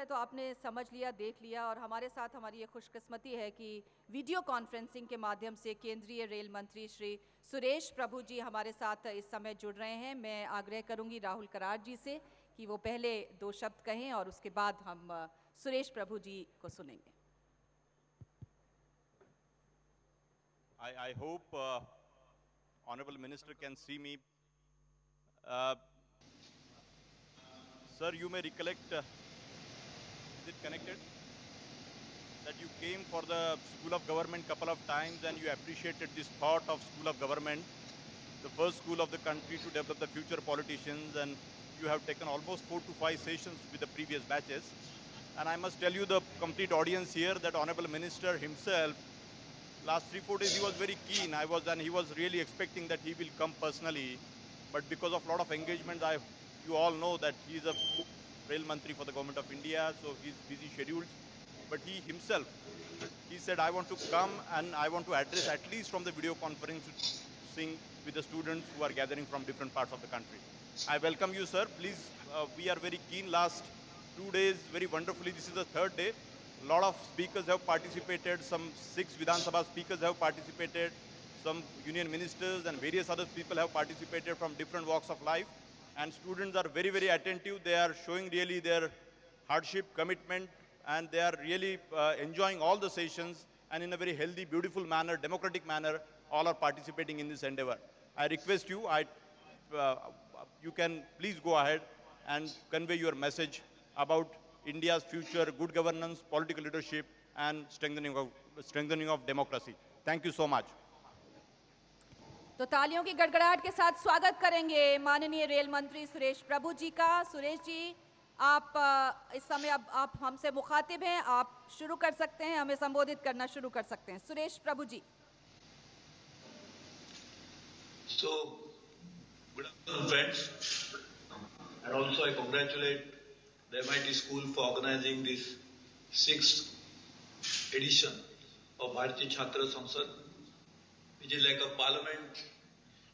है तो आपने समझ लिया, देख लिया, और हमारे साथ हमारी ये खुशकिस्मती है कि वीडियो कॉन्फ्रेंसिंग के माध्यम से केंद्रीय रेल मंत्री श्री सुरेश प्रभु जी हमारे साथ इस समय जुड़ रहे हैं। मैं आग्रह करूंगी राहुल करार जी से कि वो पहले 2 शब्द कहें और उसके बाद हम सुरेश प्रभु जी को सुनेंगे। I hope Honorable Minister can see me. Uh, Sir, you may recollect, is it connected? That you came for the School of Government couple of times and you appreciated this thought of School of Government, the first school of the country to develop the future politicians, and you have taken almost 4 to 5 sessions with the previous batches. And I must tell you, the complete audience here, that Honorable Minister himself, last 3-4 days he was very keen. And he was really expecting that he will come personally. But because of a lot of engagements, you all know that he is a rail mantri for the government of India, so he's busy scheduled. But he himself, he said, I want to come and I want to address at least from the video conferencing with the students who are gathering from different parts of the country. I welcome you, sir. Please, we are very keen. Last 2 days, very wonderfully, this is the 3rd day. A lot of speakers have participated. Some 6 Vidhan Sabha speakers have participated. Some union ministers and various other people have participated from different walks of life. And students are very, very attentive. They are showing really their hardship, commitment, and they are really enjoying all the sessions, and in a very healthy, beautiful manner, democratic manner, all are participating in this endeavor. I request you, you can please go ahead and convey your message about India's future, good governance, political leadership, and strengthening of democracy. Thank you so much. तो तालियों की गड़गड़ाहट के साथ स्वागत करेंगे माननीय rail मंत्री सुरेश प्रभु जी का। सुरेश जी, आप इस समय अब आप हमसे मुखातिब हैं, आप शुरू कर सकते हैं, हमें संबोधित करना शुरू कर सकते हैं। सुरेश प्रभु जी। So, good afternoon, friends, and also I congratulate the MIT School for organizing this 6th edition of Bharatiya Chhatra Sansad, which is like a parliament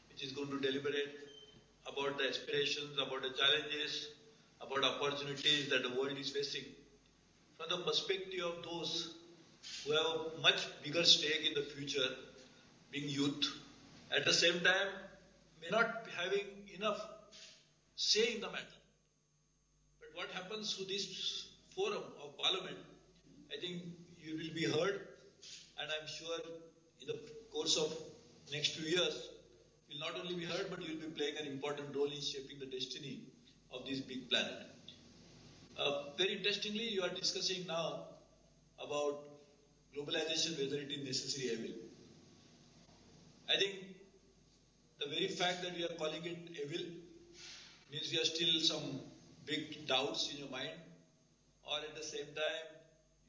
which is going to deliberate about the aspirations, about the challenges, about opportunities that the world is facing from the perspective of those who have a much bigger stake in the future, being youth, at the same time may not be having enough say in the matter. But what happens to this forum of parliament, I think you will be heard, and I'm sure in the course of next few years, will not only be heard, but you'll be playing an important role in shaping the destiny of this big planet. Very interestingly, you are discussing now about globalization, whether it is necessary evil. I think the very fact that we are calling it evil means there are still some big doubts in your mind, or at the same time,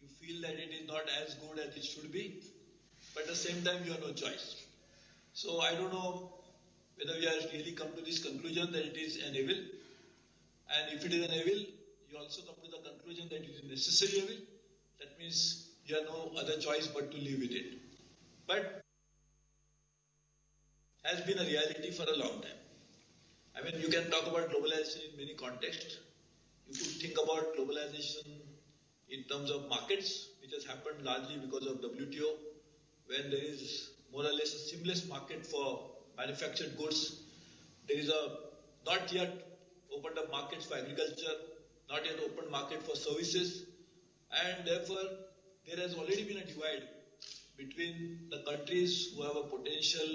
you feel that it is not as good as it should be, but at the same time, you have no choice. So I don't know whether we have really come to this conclusion that it is an evil, and if it is an evil, you also come to the conclusion that it is necessary evil. That means you have no other choice but to live with it. But has been a reality for a long time. I mean, you can talk about globalization in many contexts. You could think about globalization in terms of markets, which has happened largely because of WTO, when there is more or less a seamless market for manufactured goods. There is a not yet opened up markets for agriculture, not yet open market for services, and therefore there has already been a divide between the countries who have a potential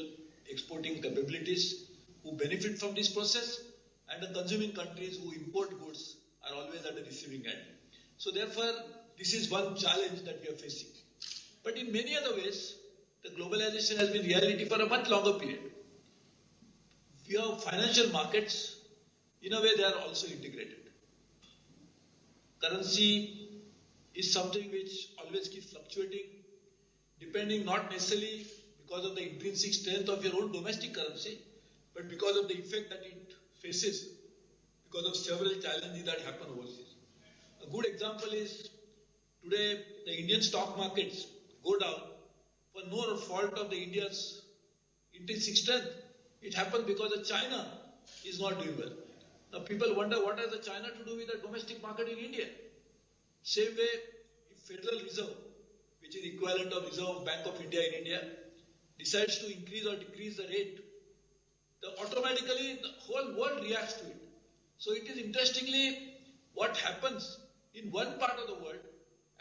exporting capabilities, who benefit from this process, and the consuming countries who import goods are always at the receiving end. So therefore, this is one challenge that we are facing. But in many other ways, the globalization has been reality for a much longer period. We have financial markets, in a way they are also integrated. Currency is something which always keeps fluctuating, depending not necessarily because of the intrinsic strength of your own domestic currency, but because of the effect that it faces because of several challenges that happen overseas. A good example is today the Indian stock markets go down for no fault of the India's intrinsic strength. It happens because of China is not doing well. Now people wonder what has the China to do with the domestic market in India? Same way, if Federal Reserve, which is equivalent of Reserve Bank of India in India, decides to increase or decrease the rate, automatically the whole world reacts to it. So it is interestingly what happens in one part of the world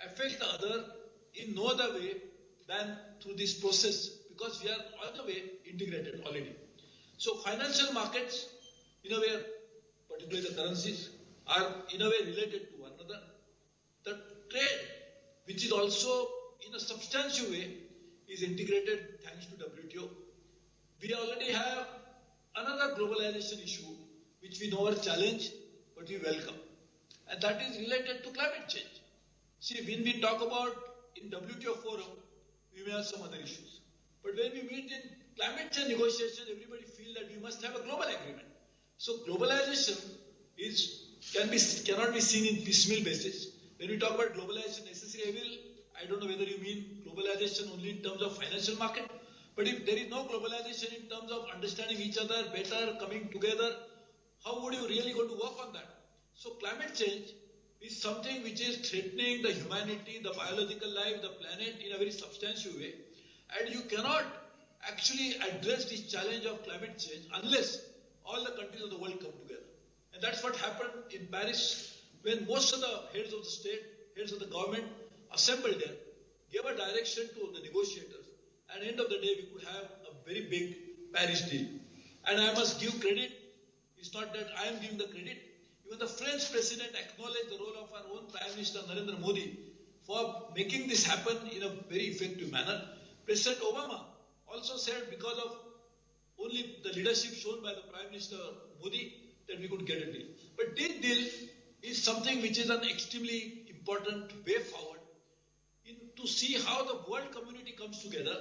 affects the other in no other way than through this process, because we are all the way integrated already. So financial markets, in a way, particularly the currencies, are in a way related to one another. The trade, which is also in a substantial way, is integrated thanks to WTO. We already have another globalization issue, which we know are challenge, but we welcome. And that is related to climate change. See, when we talk about in WTO forum, we may have some other issues. But when we meet in climate change negotiation, everybody feels that we must have a global agreement. So globalization cannot be seen in piecemeal basis. When we talk about globalization, necessary evil, I don't know whether you mean globalization only in terms of financial market, but if there is no globalization in terms of understanding each other better, coming together, how would you really go to work on that? So climate change is something which is threatening the humanity, the biological life, the planet in a very substantial way. And you cannot actually address this challenge of climate change unless all the countries of the world come together. And that's what happened in Paris when most of the heads of the state, heads of the government assembled there, gave a direction to the negotiators. And at the end of the day, we could have a very big Paris deal. And I must give credit. It's not that I am giving the credit. Even the French president acknowledged the role of our own Prime Minister Narendra Modi for making this happen in a very effective manner. President Obama also said because of only the leadership shown by the Prime Minister Modi that we could get a deal. But this deal is something which is an extremely important way forward to see how the world community comes together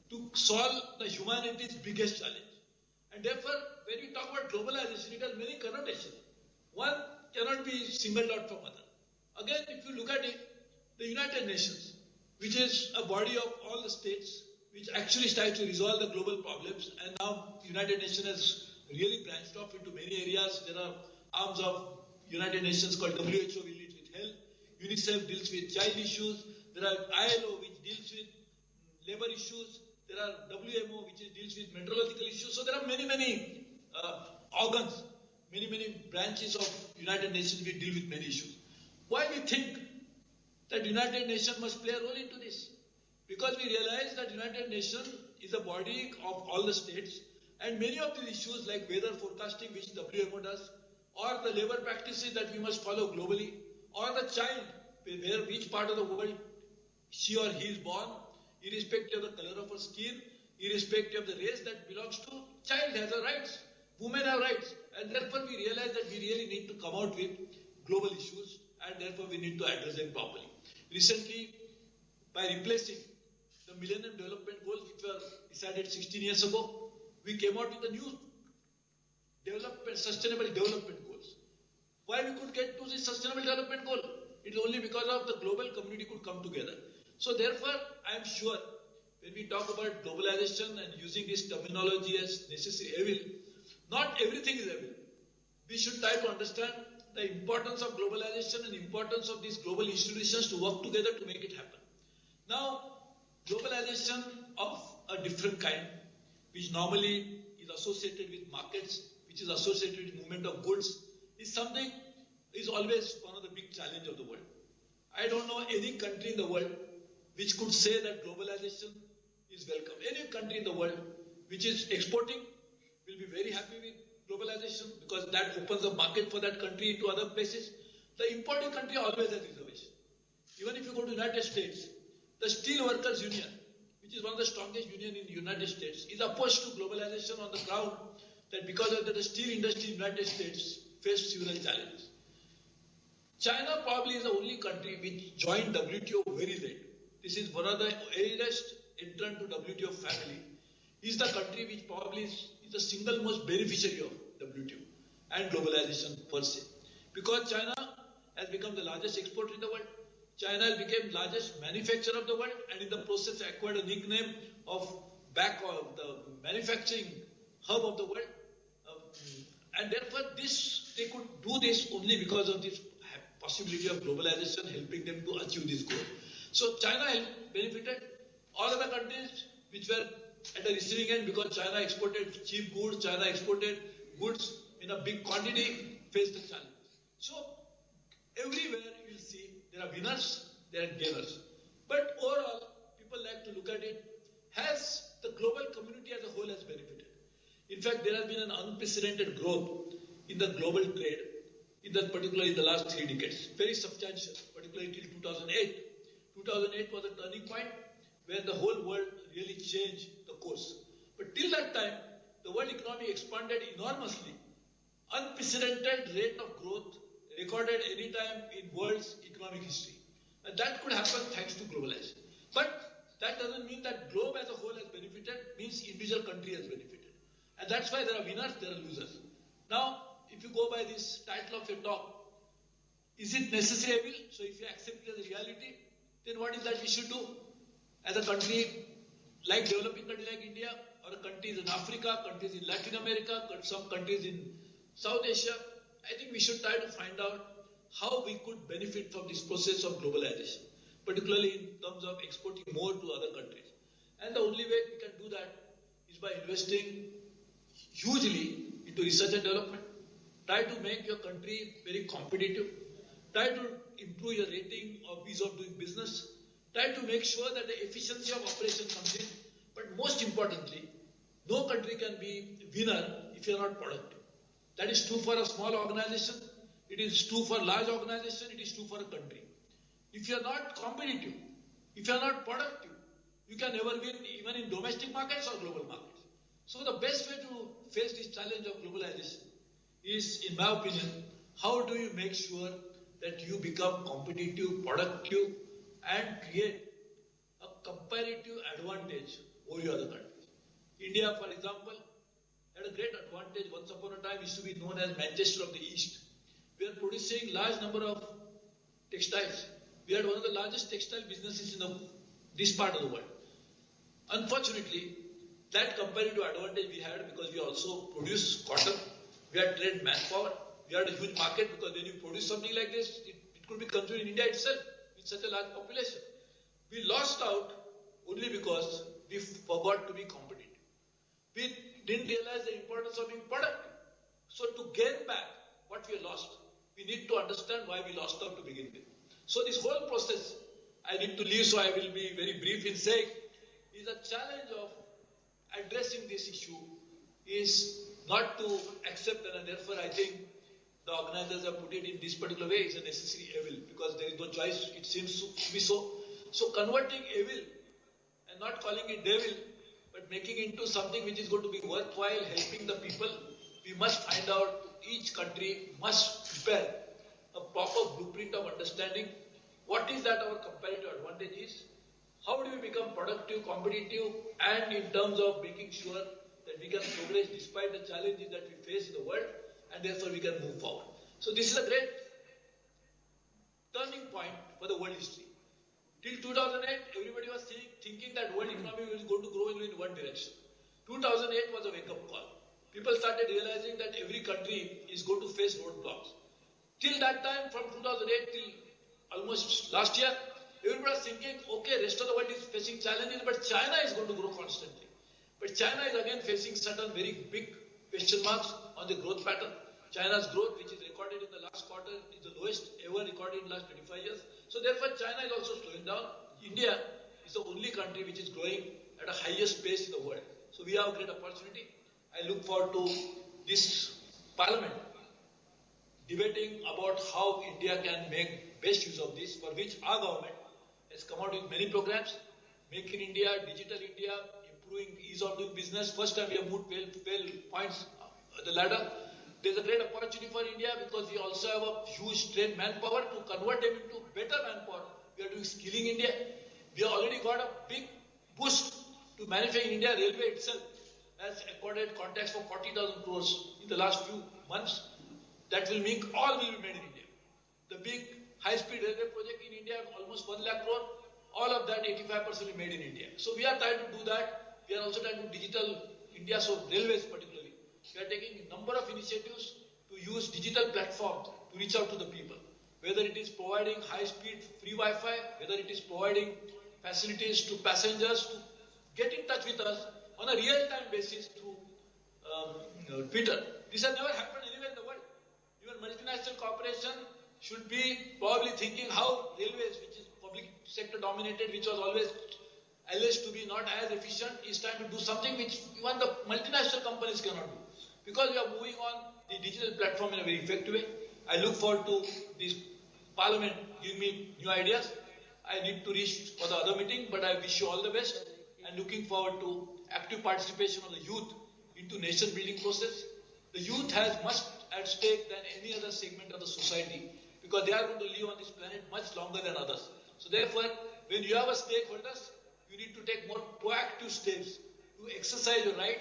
to solve the humanity's biggest challenge. And therefore, when we talk about globalization, it has many connotations. One cannot be singled out from other. Again, if you look at it, the United Nations, which is a body of all the states, which actually tries to resolve the global problems, and now United Nations has really branched off into many areas. There are arms of United Nations called WHO, which deals with health. UNICEF deals with child issues. There are ILO, which deals with labor issues. There are WMO, which deals with meteorological issues. So there are many organs, many branches of United Nations which deal with many issues. Why we think that United Nations must play a role into this? Because we realize that United Nations is a body of all the states, and many of these issues like weather forecasting, which WMO does, or the labor practices that we must follow globally, or the child, which part of the world she or he is born, irrespective of the color of her skin, irrespective of the race that belongs to, child has a rights, women have rights, and therefore we realize that we really need to come out with global issues, and therefore we need to address them properly. Recently, by replacing the Millennium Development Goals, which were decided 16 years ago, we came out with a new Sustainable Development Goals. Why we could get to this Sustainable Development Goal? It's only because of the global community could come together. So therefore, I am sure when we talk about globalization and using this terminology as necessary evil, not everything is evil. We should try to understand the importance of globalization and importance of these global institutions to work together to make it happen. Now, globalization of a different kind, which normally is associated with markets, which is associated with movement of goods, is always one of the big challenges of the world. I don't know any country in the world which could say that globalization is welcome. Any country in the world which is exporting will be very happy with globalization because that opens the market for that country to other places. The importing country always has reservation. Even if you go to the United States, the Steel Workers Union, which is one of the strongest unions in the United States, is opposed to globalization on the ground that because of the steel industry in the United States faced several challenges. China probably is the only country which joined WTO very late. This is one of the earliest entrant to WTO family. Is the country which probably is the single most beneficiary of WTO and globalization per se. Because China has become the largest exporter in the world. China became largest manufacturer of the world and in the process acquired a nickname of the manufacturing hub of the world. And therefore they could do this only because of this possibility of globalization, helping them to achieve this goal. So China benefited. All other countries which were at the receiving end because China exported cheap goods, China exported goods in a big quantity, faced the challenge. So everywhere you will see there are winners, there are gainers. But overall, people like to look at it, has the global community as a whole has benefited. In fact, there has been an unprecedented growth in the global trade, particularly in the last 3 decades, very substantial, particularly till 2008. 2008 was a turning point where the whole world really changed the course. But till that time, the world economy expanded enormously, unprecedented rate of growth recorded any time in world's economic history. And that could happen thanks to globalization. But that doesn't mean that globe as a whole has benefited, means individual country has benefited. And that's why there are winners, there are losers. Now, if you go by this title of your talk, is it necessary evil? So if you accept it as a reality, then what is that we should do? As a country, like developing country like India, or countries in Africa, countries in Latin America, some countries in South Asia, I think we should try to find out how we could benefit from this process of globalization, particularly in terms of exporting more to other countries. And the only way we can do that is by investing hugely into research and development. Try to make your country very competitive. Try to improve your rating of ease of doing business. Try to make sure that the efficiency of operation comes in. But most importantly, no country can be winner if you are not productive. That is true for a small organization. It is true for a large organization. It is true for a country. If you are not competitive, if you are not productive, you can never win even in domestic markets or global markets. So the best way to face this challenge of globalization is, in my opinion, how do you make sure that you become competitive, productive, and create a comparative advantage over your other countries. India, for example, had a great advantage. Once upon a time, used to be known as Manchester of the East. We are producing large number of textiles. We had one of the largest textile businesses in this part of the world. Unfortunately, that comparative advantage we had because we also produce cotton, we had trained manpower, we had a huge market because when you produce something like this, it could be consumed in India itself with such a large population. We lost out only because we forgot to be competitive. We didn't realize the importance of being productive. So to gain back what we lost, we need to understand why we lost out to begin with. So this whole process, I need to leave, so I will be very brief in saying, is a challenge of addressing this issue is not to accept, and therefore I think the organizers have put it in this particular way, is a necessary evil because there is no choice, it seems to be so. So converting evil and not calling it devil, but making it into something which is going to be worthwhile, helping the people, we must find out, each country must prepare a proper blueprint of understanding what is that our comparative advantage is, how do we become productive, competitive, and in terms of making sure that we can progress despite the challenges that we face in the world, and therefore we can move forward. So this is a great turning point for the world history. Till 2008, everybody was thinking that world economy was going to grow in one direction. 2008 was a wake-up call. People started realizing that every country is going to face roadblocks. Till that time, from 2008 till almost last year, everybody was thinking, okay, rest of the world is facing challenges, but China is going to grow constantly. But China is again facing certain very big question marks on the growth pattern. China's growth, which is recorded in the last quarter, is the lowest ever recorded in the last 25 years. So therefore, China is also slowing down. India is the only country which is growing at a highest pace in the world. So we have a great opportunity. I look forward to this parliament debating about how India can make best use of this, for which our government has come out with many programs. Make in India, Digital India, improving ease of doing business. First time we have moved 12 points the ladder. There's a great opportunity for India because we also have a huge trained manpower to convert them into better manpower. We are doing skilling India. We have already got a big boost to manufacturing India. Railway itself has accorded contracts for 40,000 crores in the last few months. That will mean all will be made in India. The big high-speed railway project in India, almost 1 lakh crore, all of that 85% will be made in India. So we are trying to do that. We are also trying to digital India, so railways particularly. We are taking a number of initiatives to use digital platforms to reach out to the people. whether it is providing high-speed free Wi-Fi, whether it is providing facilities to passengers to get in touch with us on a real-time basis through Twitter. This has never happened anywhere in the world. Even multinational corporation should be probably thinking how railways, which is public sector dominated, which was always alleged to be not as efficient, is trying to do something which even the multinational companies cannot do. Because we are moving on the digital platform in a very effective way. I look forward to this Parliament giving me new ideas. I need to reach for the other meeting, but I wish you all the best and looking forward to active participation of the youth into nation building process. The youth has much at stake than any other segment of the society because they are going to live on this planet much longer than others. So therefore, when you have a stakeholders, you need to take more proactive steps to exercise your right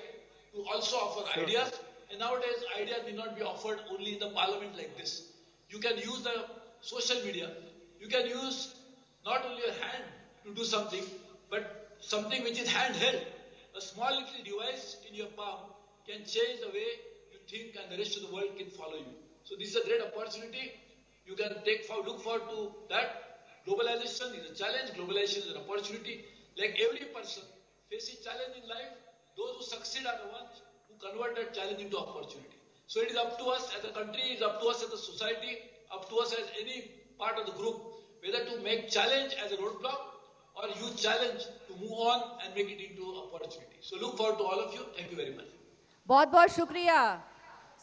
to also offer ideas. And nowadays, ideas may not be offered only in the parliament like this. You can use the social media. You can use not only your hand to do something, but something which is handheld. A small little device in your palm can change the way you think and the rest of the world can follow you. So this is a great opportunity. You can look forward to that. Globalization is a challenge. Globalization is an opportunity. Like every person facing challenge in life, those who succeed are the ones who convert that challenge into opportunity. So it is up to us as a country, it is up to us as a society, up to us as any part of the group, whether to make challenge as a roadblock or use challenge to move on and make it into opportunity. So look forward to all of you. Thank you very much. बहुत बहुत शुक्रिया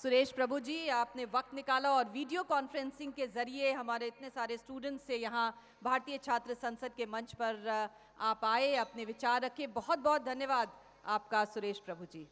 सुरेश प्रभु जी, आपने वक्त निकाला और video conferencing के जरिए हमारे इतने सारे स्टूडेंट्स से यहाँ भारतीय छात्र संसद के मंच पर आप आए, अपने विचार रखे। बहुत बहुत धन्यवाद आपका सुरेश प्रभु जी।